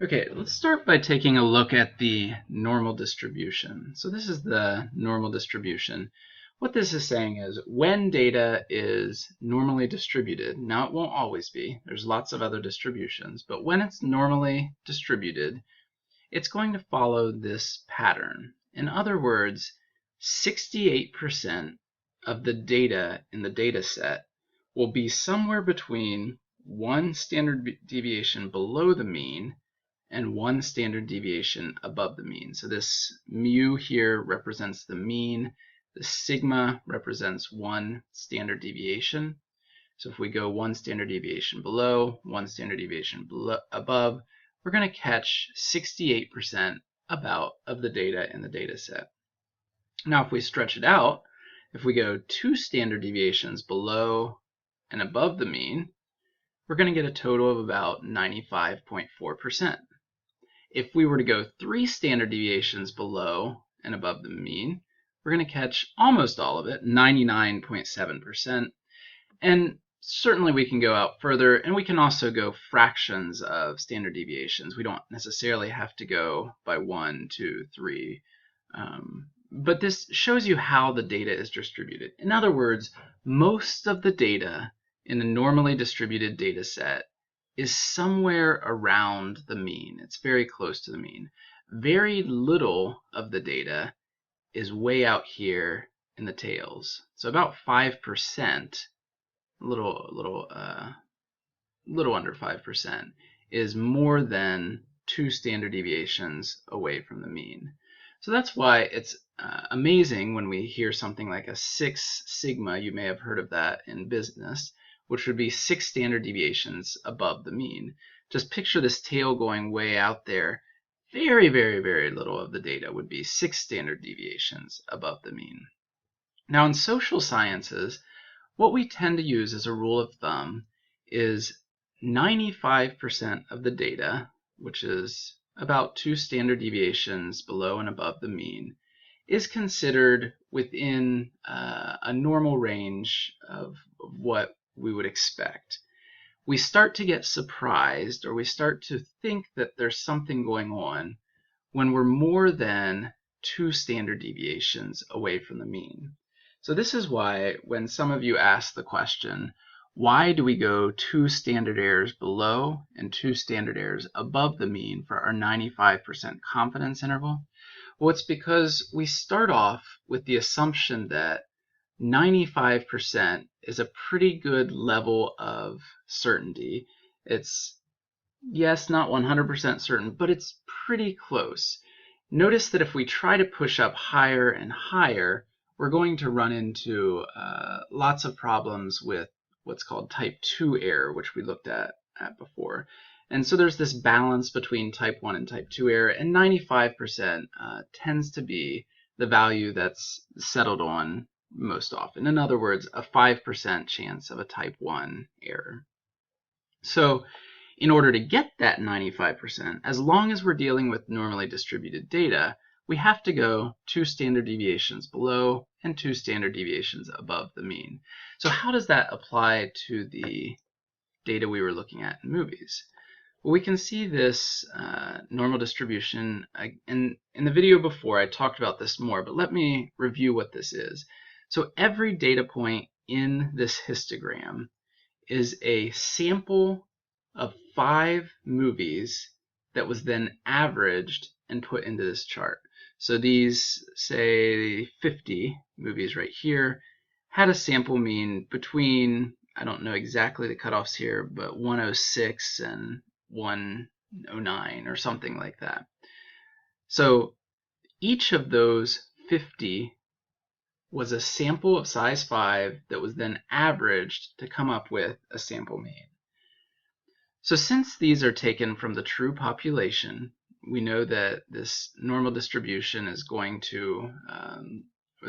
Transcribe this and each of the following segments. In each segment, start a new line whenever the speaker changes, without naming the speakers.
Okay, let's start by taking a look at the normal distribution. So this is the normal distribution. What this is saying is when data is normally distributed, now it won't always be, there's lots of other distributions, but when it's normally distributed, it's going to follow this pattern. In other words, 68% of the data in the data set will be somewhere between one standard deviation below the mean and one standard deviation above the mean. So this mu here represents the mean. The sigma represents one standard deviation. So if we go one standard deviation below, one standard deviation above, we're going to catch 68% about of the data in the data set. Now if we stretch it out, if we go 2 standard deviations below and above the mean, we're going to get a total of about 95.4%. If we were to go 3 standard deviations below and above the mean, we're going to catch almost all of it, 99.7%. And certainly we can go out further, and we can also go fractions of standard deviations. We don't necessarily have to go by 1, 2, 3. But this shows you how the data is distributed. In other words, most of the data in a normally distributed data set is somewhere around the mean. It's very close to the mean. Very little of the data is way out here in the tails. So about 5%, little under 5%, is more than 2 standard deviations away from the mean. So that's why it's amazing when we hear something like a 6 sigma. You may have heard of that in business, which would be 6 standard deviations above the mean. Just picture this tail going way out there. Very, very, very little of the data would be 6 standard deviations above the mean. Now in social sciences, what we tend to use as a rule of thumb is 95% of the data, which is about 2 standard deviations below and above the mean, is considered within a normal range of what we would expect. We start to get surprised, or we start to think that there's something going on when we're more than 2 standard deviations away from the mean. So this is why when some of you ask the question, why do we go 2 standard errors below and 2 standard errors above the mean for our 95% confidence interval? Well, it's because we start off with the assumption that 95% is a pretty good level of certainty. It's, yes, not 100% certain, but it's pretty close. Notice that if we try to push up higher and higher, we're going to run into lots of problems with what's called type 2 error, which we looked at before. And so there's this balance between type 1 and type 2 error, and 95% tends to be the value that's settled on most often. In other words, a 5% chance of a type 1 error. So in order to get that 95%, as long as we're dealing with normally distributed data, we have to go 2 standard deviations below and 2 standard deviations above the mean. So how does that apply to the data we were looking at in movies? Well, we can see this normal distribution. In the video before, I talked about this more, but let me review what this is. So every data point in this histogram is a sample of 5 movies that was then averaged and put into this chart. So these, say, 50 movies right here had a sample mean between, I don't know exactly the cutoffs here, but 106 and 109 or something like that. So each of those 50 was a sample of size 5 that was then averaged to come up with a sample mean. So since these are taken from the true population, we know that this normal distribution is going to,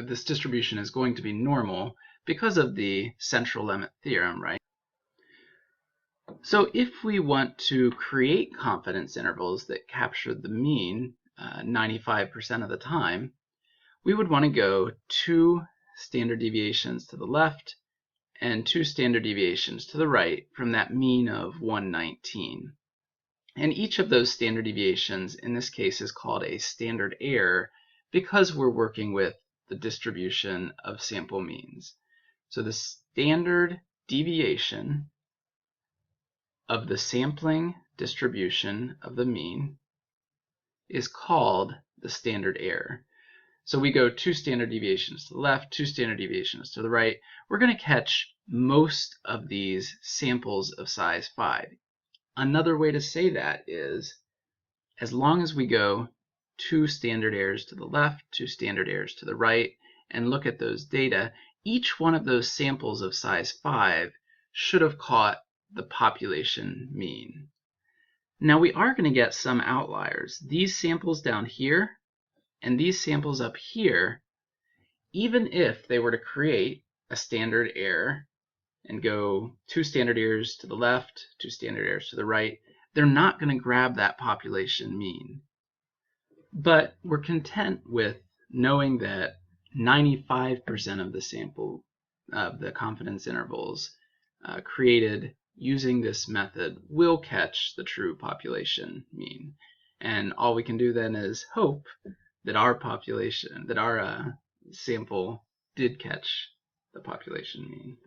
this distribution is going to be normal because of the central limit theorem, right? So if we want to create confidence intervals that capture the mean 95% of the time, we would want to go 2 standard deviations to the left and 2 standard deviations to the right from that mean of 119. And each of those standard deviations in this case is called a standard error because we're working with the distribution of sample means. So the standard deviation of the sampling distribution of the mean is called the standard error. So we go 2 standard deviations to the left, 2 standard deviations to the right. We're going to catch most of these samples of size 5. Another way to say that is, as long as we go 2 standard errors to the left, 2 standard errors to the right, and look at those data, each one of those samples of size 5 should have caught the population mean. Now we are going to get some outliers. These samples down here and these samples up here, even if they were to create a standard error and go 2 standard errors to the left, 2 standard errors to the right, they're not going to grab that population mean. But we're content with knowing that 95% of the sample of the confidence intervals created using this method will catch the true population mean. And all we can do then is hope that our sample did catch the population mean.